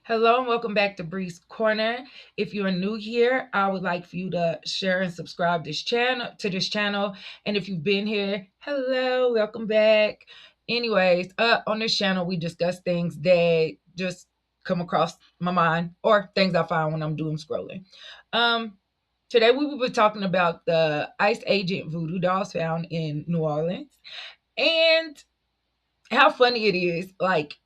Hello and welcome back to Bree's Corner. If you're new here, I would like for you to share and subscribe this channel. And if you've been here, hello, welcome back. Anyways, on this channel we discuss things that just come across my mind or things I find when I'm doing scrolling. Um, Today we will be talking about the ice agent voodoo dolls found in New Orleans. And how funny it is. Like,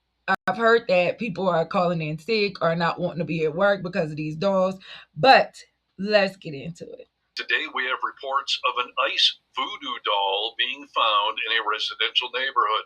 I've heard that people are calling in sick or not wanting to be at work because of these dolls, but let's get into it. Today we have reports of an ice voodoo doll being found in a residential neighborhood.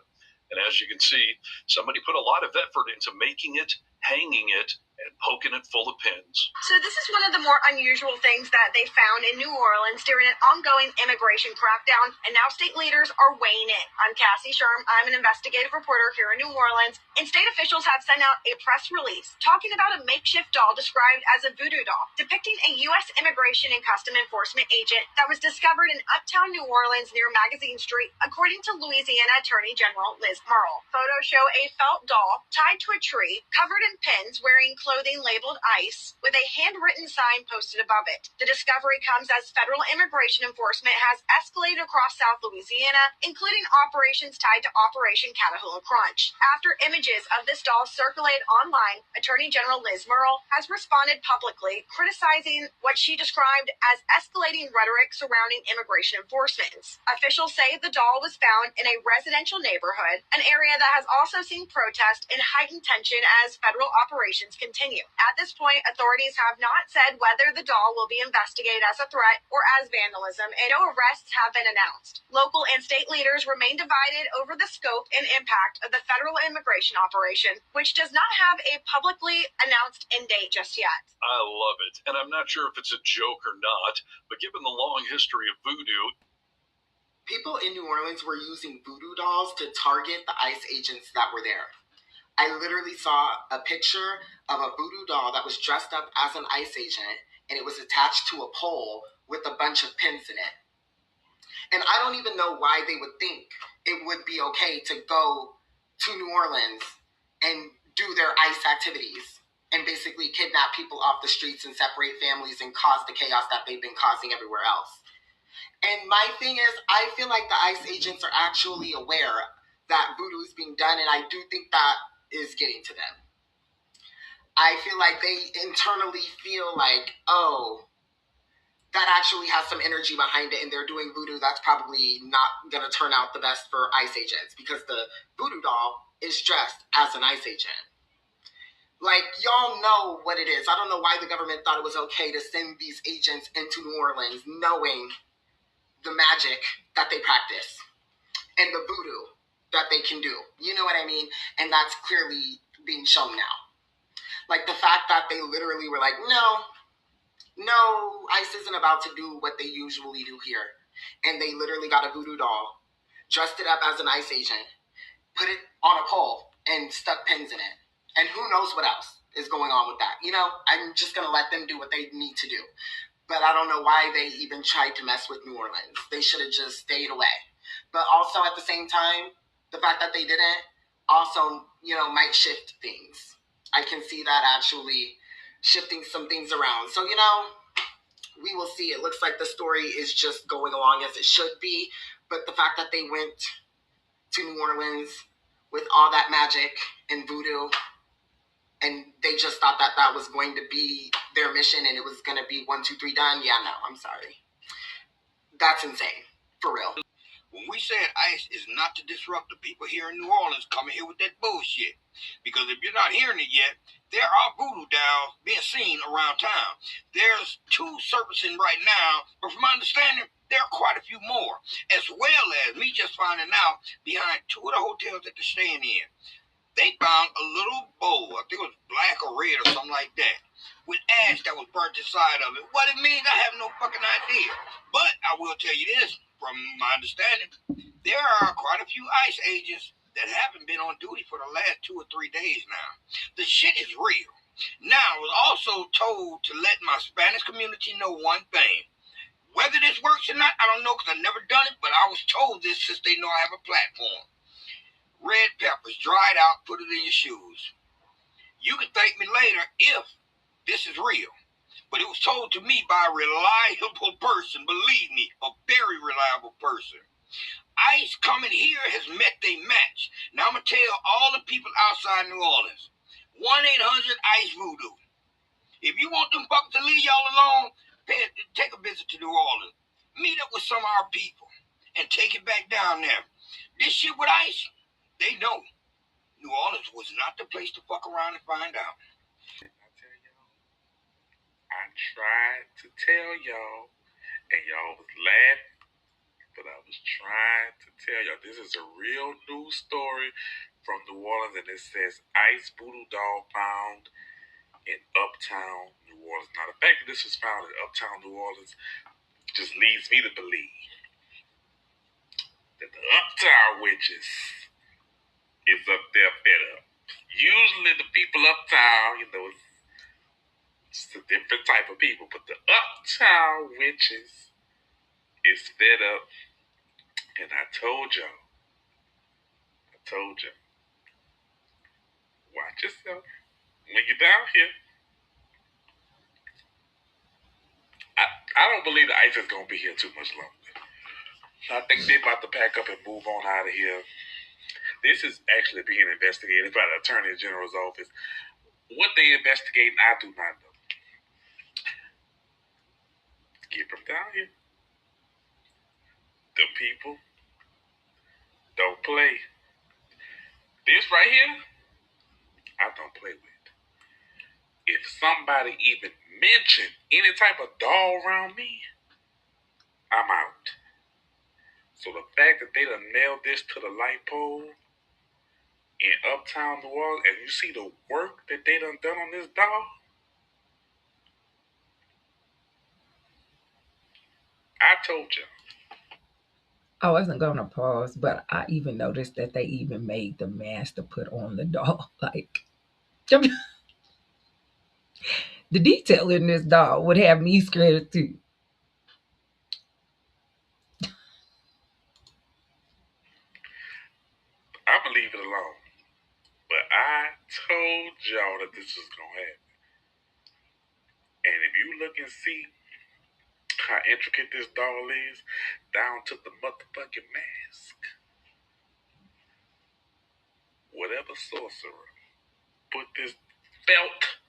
And as you can see, somebody put a lot of effort into making it, hanging it, and poking it full of pins. So this is one of the more unusual things that they found in New Orleans during an ongoing immigration crackdown, and now state leaders are weighing in. I'm Cassie Sherm. I'm an investigative reporter here in New Orleans, and state officials have sent out a press release talking about a makeshift doll described as a voodoo doll, depicting a U.S. Immigration and Custom Enforcement agent that was discovered in uptown New Orleans near Magazine Street, according to Louisiana Attorney General Liz Murrill. Photos show a felt doll tied to a tree, covered in pins, wearing clothing labeled ICE, with a handwritten sign posted above it. The discovery comes as federal immigration enforcement has escalated across South Louisiana, including operations tied to Operation Catahoula Crunch. After images of this doll circulated online, Attorney General Liz Murrill has responded publicly, criticizing what she described as escalating rhetoric surrounding immigration enforcement. Officials say the doll was found in a residential neighborhood, an area that has also seen protest and heightened tension as federal operations continue. At this point, authorities have not said whether the doll will be investigated as a threat or as vandalism, and no arrests have been announced. Local and state leaders remain divided over the scope and impact of the federal immigration operation, which does not have a publicly announced end date just yet. I love it, and I'm not sure if it's a joke or not, but given the long history of voodoo, people in New Orleans were using voodoo dolls to target the ICE agents that were there. I literally saw a picture of a voodoo doll that was dressed up as an ICE agent, and it was attached to a pole with a bunch of pins in it. And I don't even know why they would think it would be okay to go to New Orleans and do their ICE activities and basically kidnap people off the streets and separate families and cause the chaos that they've been causing everywhere else. And my thing is, I feel like the ICE agents are actually aware that voodoo is being done, and I do think that is getting to them. I feel like they internally feel like, oh, that actually has some energy behind it and they're doing voodoo. That's probably not going to turn out the best for ICE agents because the voodoo doll is dressed as an ICE agent. Like, y'all know what it is. I don't know why the government thought it was okay to send these agents into New Orleans knowing the magic that they practice and the voodoo that they can do. You know what I mean? And that's clearly being shown now. Like the fact that they literally were like, no, ICE isn't about to do what they usually do here. And they literally got a voodoo doll, dressed it up as an ICE agent, put it on a pole, and stuck pins in it. And who knows what else is going on with that. You know, I'm just going to let them do what they need to do. But I don't know why they even tried to mess with New Orleans. They should have just stayed away. But also at the same time, the fact that they didn't also, might shift things. I can see that actually shifting some things around. So, we will see. It looks like the story is just going along as it should be. But the fact that they went to New Orleans with all that magic and voodoo, and they just thought that that was going to be their mission and it was going to be 1, 2, 3 done. Yeah, no, I'm sorry. That's insane. For real. When we said ICE is not to disrupt the people here in New Orleans coming here with that bullshit. Because if you're not hearing it yet, there are voodoo dolls being seen around town. There's 2 surfacing right now, but from my understanding, there are quite a few more. As well as me just finding out behind 2 of the hotels that they're staying in. They found a little bowl, I think it was black or red or something like that, with ash that was burnt inside of it. What it means, I have no fucking idea. But I will tell you this, from my understanding, there are quite a few ICE agents that haven't been on duty for the last 2 or 3 days now. The shit is real. Now, I was also told to let my Spanish community know one thing. Whether this works or not, I don't know because I've never done it, but I was told this since they know I have a platform. Red peppers, dried out, put it in your shoes. You can thank me later if this is real. But it was told to me by a reliable person, believe me, a very reliable person. ICE coming here has met their match. Now I'm going to tell all the people outside New Orleans, 1-800-ICE Voodoo. If you want them fuckers to leave y'all alone, take a visit to New Orleans. Meet up with some of our people and take it back down there. This shit with ICE, they know. New Orleans was not the place to fuck around and find out. I tried to tell y'all, and y'all was laughing, but I was trying to tell y'all. This is a real news story from New Orleans, and it says ICE voodoo doll found in Uptown New Orleans. Now, the fact that this was found in Uptown New Orleans just leads me to believe that the Uptown witches is up there fed up. Usually the people uptown, it's a different type of people, but the Uptown witches is fed up. And I told y'all, watch yourself when you're down here. I don't believe the ICE is going to be here too much longer. I think they're about to pack up and move on out of here. This is actually being investigated by the Attorney General's office. What they investigating, I do not know. Keep them down here. The people don't play. This right here, I don't play with. If somebody even mention any type of doll around me, I'm out. So the fact that they done nailed this to the light pole in Uptown New Orleans, and you see the work that they done on this doll, I told you. I wasn't going to pause, but I even noticed that they even made the mask to put on the doll. Like, the detail in this doll would have me scared too. I'm going to leave it alone. But I told y'all that this was going to happen. And if you look and see how intricate this doll is, down to the motherfucking mask, whatever sorcerer put this felt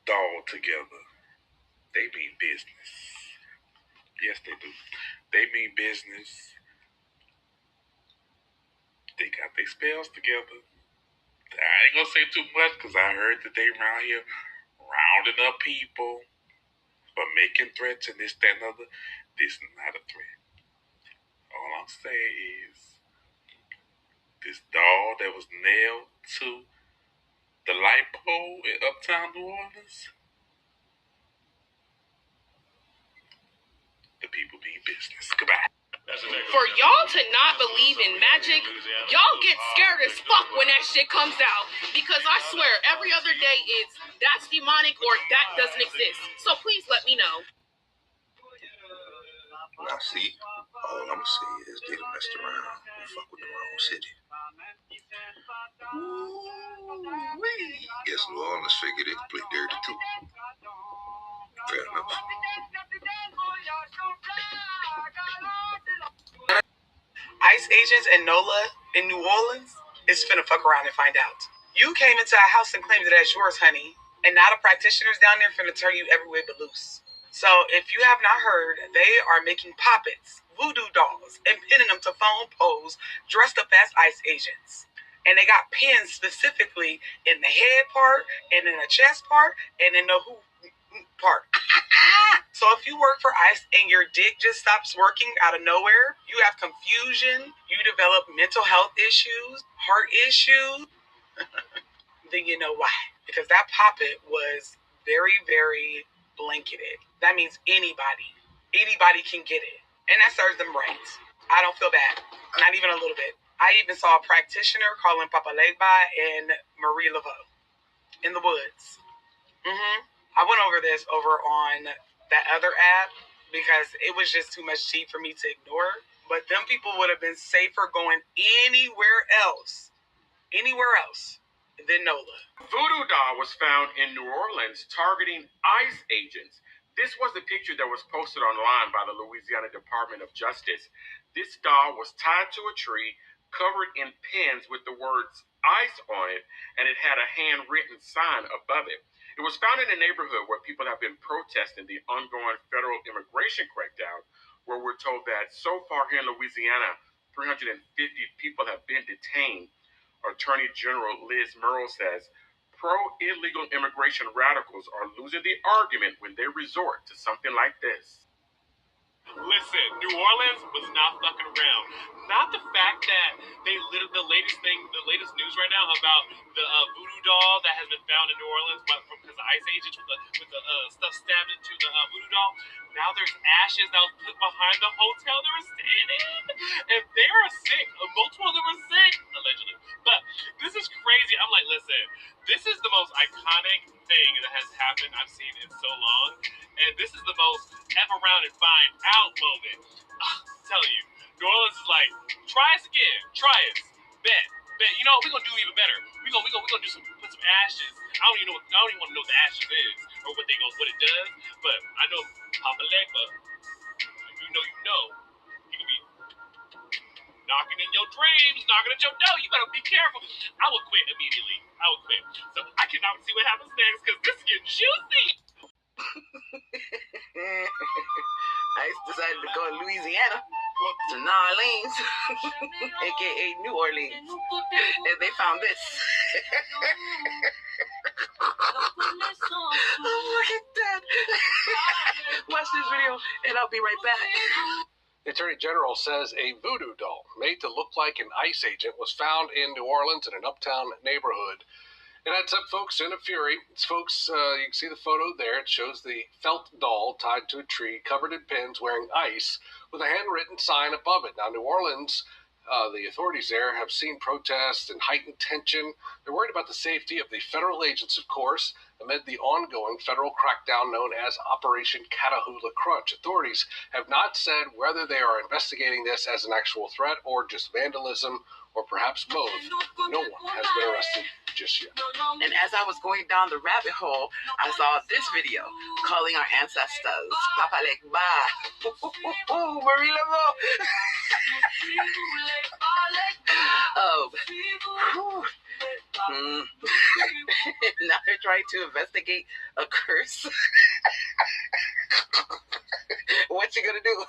doll together, they mean business. Yes, they do. They mean business. They got their spells together. I ain't gonna say too much because I heard that they around here rounding up people for making threats and this, that, and other. This is not a threat. All I'm saying is this doll that was nailed to the light pole in Uptown New Orleans, the people mean business. Goodbye. For y'all to not believe in magic, y'all get scared as fuck when that shit comes out. Because I swear, every other day it's that's demonic or that doesn't exist. So please let me know. Now see, all I'm saying is they done messed around and fuck with the wrong city. Ooh-wee. Guess New Orleans figured they could play dirty too. Fair enough. ICE agents and NOLA in New Orleans is finna fuck around and find out. You came into a house and claimed it as yours, honey, and now the practitioners down there finna turn you every way but loose. So if you have not heard, they are making poppets, voodoo dolls, and pinning them to phone poles dressed up as ICE agents. And they got pins specifically in the head part, and in the chest part, and in the part. So if you work for ICE and your dick just stops working out of nowhere, you have confusion, you develop mental health issues, heart issues, then you know why. Because that poppet was very, very blanketed. That means anybody can get it. And that serves them right. I don't feel bad. Not even a little bit. I even saw a practitioner calling Papa Legba and Marie Laveau in the woods. I went over this over on that other app because it was just too much tea for me to ignore. But them people would have been safer going anywhere else. Anywhere else. then Nola. Voodoo doll was found in New Orleans targeting ICE agents. This was the picture that was posted online by the Louisiana Department of Justice. This doll was tied to a tree, covered in pins with the words ICE on it, and it had a handwritten sign above it. It was found in a neighborhood where people have been protesting the ongoing federal immigration crackdown, where we're told that so far here in Louisiana, 350 people have been detained. Attorney General Liz Murrow says pro-illegal immigration radicals are losing the argument when they resort to something like this. Listen, New Orleans was not fucking around. Not the fact that the latest news right now about the voodoo doll that has been found in New Orleans because the ICE agents with the stuff stabbed into the voodoo doll. Now there's ashes that was put behind the hotel they were staying in, and they are sick. Multiple of them are sick, allegedly. But this is crazy. I'm like, listen, this is the most iconic thing that has happened I've seen in so long. And this is the most F around and find out moment. I'm telling you, New Orleans is like, try us again, try us, bet. You know, we're gonna do even better. We're gonna do put some ashes. I don't even want to know what the ashes is or what it does. But I know Papa Legba, if you know, he gonna be knocking in your dreams, knocking at your door. You better be careful. I will quit immediately. So I cannot see what happens next because this is getting juicy. ICE decided to go to Louisiana, to New Orleans, aka New Orleans, and they found this. Oh, look at that. Watch this video, and I'll be right back. The Attorney General says a voodoo doll made to look like an ICE agent was found in New Orleans in an uptown neighborhood. It adds up folks in a fury. Folks, you can see the photo there. It shows the felt doll tied to a tree, covered in pins, wearing ice, with a handwritten sign above it. Now, New Orleans, the authorities there have seen protests and heightened tension. They're worried about the safety of the federal agents, of course, amid the ongoing federal crackdown known as Operation Catahoula Crunch. Authorities have not said whether they are investigating this as an actual threat or just vandalism, or perhaps both. No one has been arrested just yet. And as I was going down the rabbit hole, I saw this video calling our ancestors Papa Legba. Marie Laveau. Now they're trying to investigate a curse. What you gonna do?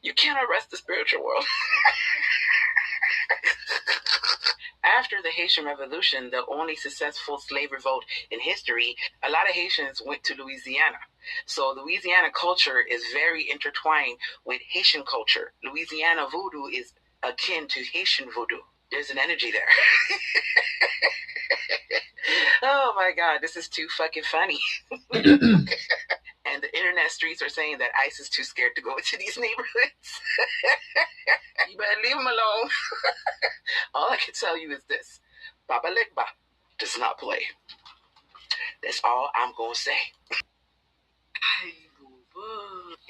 You can't arrest the spiritual world. After the Haitian Revolution, the only successful slave revolt in history, a lot of Haitians went to Louisiana. So Louisiana culture is very intertwined with Haitian culture. Louisiana voodoo is akin to Haitian voodoo. There's an energy there. Oh my God, this is too fucking funny. And the internet streets are saying that ICE is too scared to go into these neighborhoods. You better leave them alone. All I can tell you is this. Papa Legba does not play. That's all I'm going to say.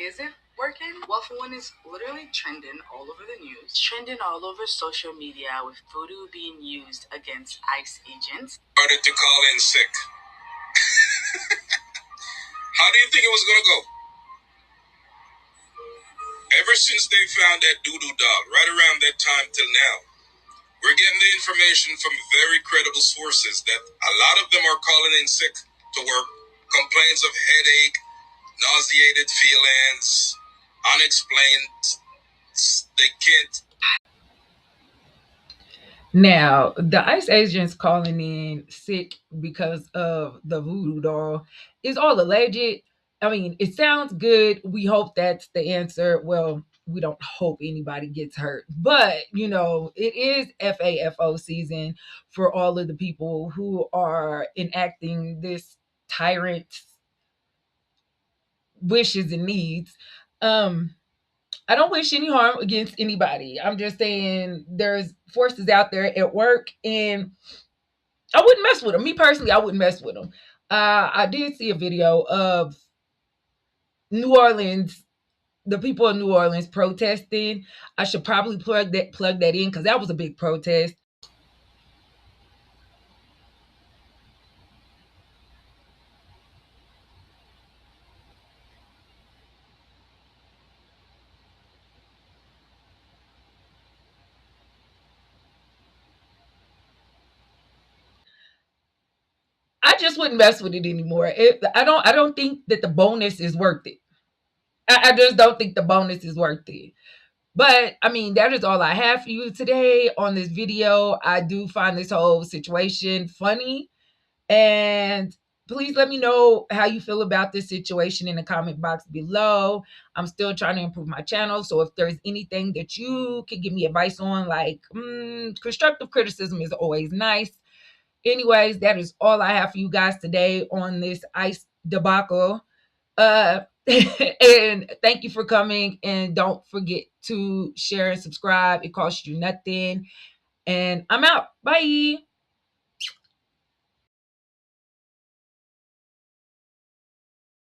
Is it working? Well, for one, it's literally trending all over the news. Trending all over social media with voodoo being used against ICE agents. Started to call in sick. How do you think it was going to go? Ever since they found that doodoo doll, right around that time till now, we're getting the information from very credible sources that a lot of them are calling in sick to work, complaints of headache, nauseated feelings, unexplained, they can't. Now, the ICE agents calling in sick because of the voodoo doll is all alleged. I mean, it sounds good. We hope that's the answer. Well, we don't hope anybody gets hurt, but it is FAFO season for all of the people who are enacting this tyrant's wishes and needs. I don't wish any harm against anybody. I'm just saying there's forces out there at work, and I wouldn't mess with them. Me personally, I wouldn't mess with them. I did see a video of New Orleans, the people in New Orleans protesting. I should probably plug that in because that was a big protest. I just wouldn't mess with it anymore. I don't think that the bonus is worth it. I just don't think the bonus is worth it. But I mean, that is all I have for you today on this video. I do find this whole situation funny. And please let me know how you feel about this situation in the comment box below. I'm still trying to improve my channel. So if there's anything that you can give me advice on, like constructive criticism is always nice. Anyways, that is all I have for you guys today on this ice debacle. And thank you for coming. And don't forget to share and subscribe. It costs you nothing. And I'm out. Bye.